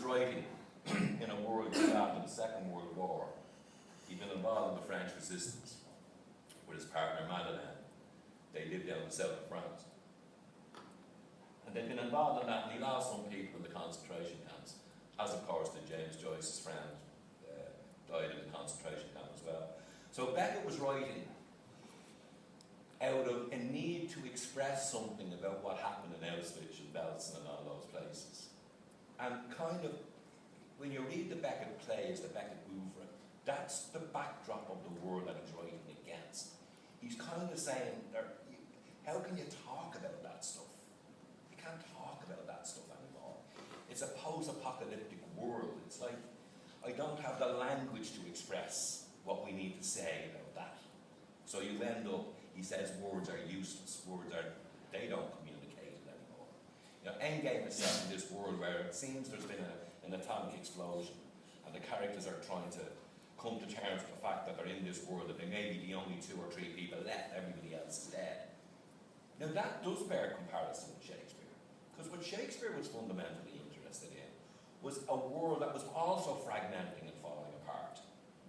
was writing in a world just after the Second World War. He'd been involved in the French resistance with his partner Madeleine. They lived down in the south of France. And they'd been involved in that, and he lost some people in the concentration camps, as of course did James Joyce's friend, died in the concentration camp as well. So Beckett was writing out of a need to express something about what happened in Auschwitz and Belsen and all those places. And kind of, when you read the Beckett plays, the Beckett oeuvre, that's the backdrop of the world that he's writing against. He's kind of saying, how can you talk about that stuff? You can't talk about that stuff anymore. It's a post-apocalyptic world. It's like, I don't have the language to express what we need to say about that. So you end up, he says, words are useless. They don't communicate anymore. You know, Endgame is set in this world where it seems there's been an atomic explosion, and the characters are trying to come to terms with the fact that they're in this world, that they may be the only 2 or 3 people left, everybody else is dead. Now that does bear comparison with Shakespeare, because what Shakespeare was fundamentally interested in was a world that was also fragmenting and falling apart.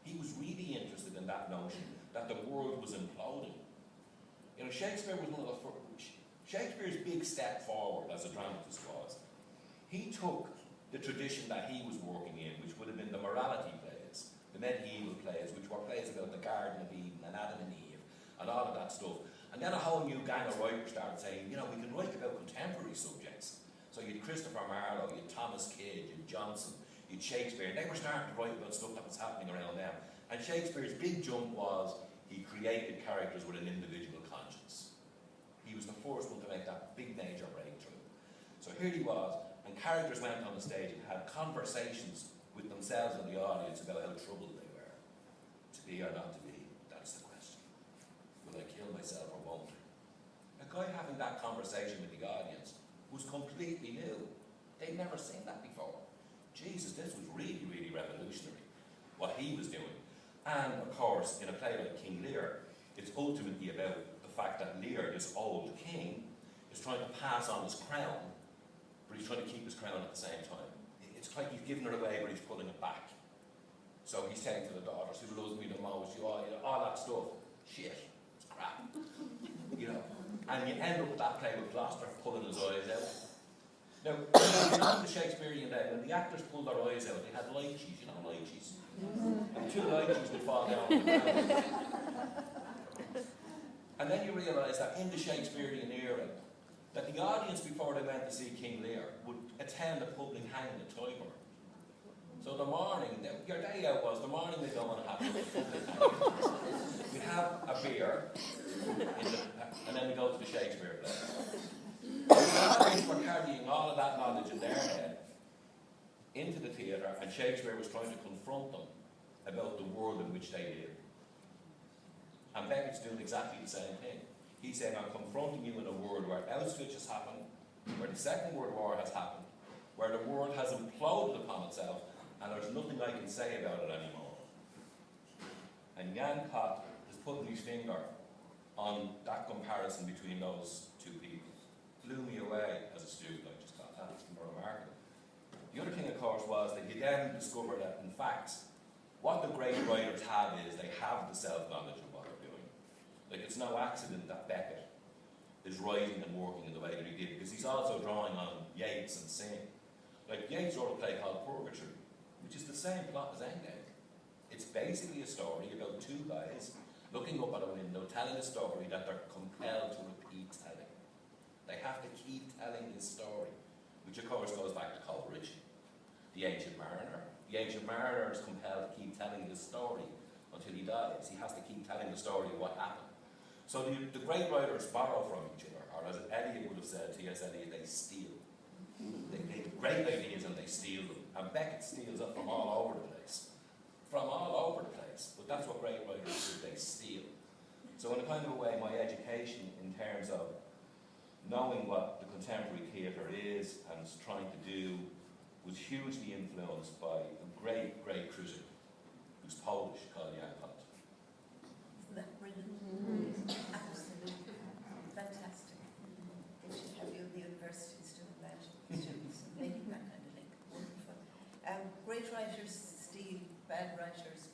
He was really interested in that notion that the world was imploding. You know, Shakespeare was one of the Shakespeare's big step forward as a dramatist was, he took the tradition that he was working in, which would have been the morality plays, the medieval plays, which were plays about the Garden of Eden and Adam and Eve, and all of that stuff. And then a whole new gang of writers started saying, you know, we can write about contemporary subjects. So you'd Christopher Marlowe, you'd Thomas Kyd, you'd Johnson, you'd Shakespeare, and they were starting to write about stuff that was happening around them. And Shakespeare's big jump was he created characters with an individual conscience. He was the first one to make that big major breakthrough. So here he was, and characters went on the stage and had conversations with themselves and the audience about how troubled they were. To be or not to be, that's the question. Will I kill myself or won't? A guy having that conversation with the audience was completely new. They'd never seen that before. Jesus, this was really, really revolutionary, what he was doing. And of course, in a play like King Lear, it's ultimately about the fact that Lear, this old king, is trying to pass on his crown, but he's trying to keep his crown at the same time. It's like he's giving it away, but he's pulling it back. So he's saying to the daughters, who loves me the most, all that stuff, shit, it's crap. You know, and you end up with that play with Gloucester pulling his eyes out. Now, in the Shakespearean day, when the actors pulled their eyes out, they had lychees, you know lychees? And 2 lychees would fall down on the ground. And then you realise that in the Shakespearean era, that the audience before they went to see King Lear would attend a public hanging at Tyburn. So the morning, your day out was the morning they go on a happy we have a beer, and then we go to the Shakespeare play. The audience were carrying all of that knowledge in their head into the theatre, and Shakespeare was trying to confront them about the world in which they live. And Beckett's doing exactly the same thing. He's saying, I'm confronting you in a world where Auschwitz has happened, where the Second World War has happened, where the world has imploded upon itself, and there's nothing I can say about it anymore. And Jan Kott is putting his finger on that comparison between those 2 people. Blew me away as a student. I just thought that was more remarkable. The other thing, of course, was that you then discover that, in fact, what the great writers have is they have the self-knowledge of what they're doing. Like, it's no accident that Beckett is writing and working in the way that he did, because he's also drawing on Yeats and Synge. Like, Yeats wrote a play called Purgatory, which is the same plot as Endgame. It's basically a story about 2 guys looking up at a window, telling a story that they're compelled to repeat telling. They have to keep telling this story, which of course goes back to Coleridge, the Ancient Mariner. The Ancient Mariner is compelled to keep telling this story until he dies. He has to keep telling the story of what happened. So the great writers borrow from each other, or as Eliot would have said, T.S. Eliot, they steal. They take great ideas and they steal them. And Beckett steals it from all over the place. From all over the place. But that's what great writers do, they steal. So in a kind of a way, my education in terms of knowing what the contemporary theatre is and trying to do was hugely influenced by a great, great critic who's Polish, called Jan Kott. Isn't that brilliant? Absolutely. Fantastic. They should have you at the universities doing that. Students making that kind of link. Wonderful. writers steal, bad writers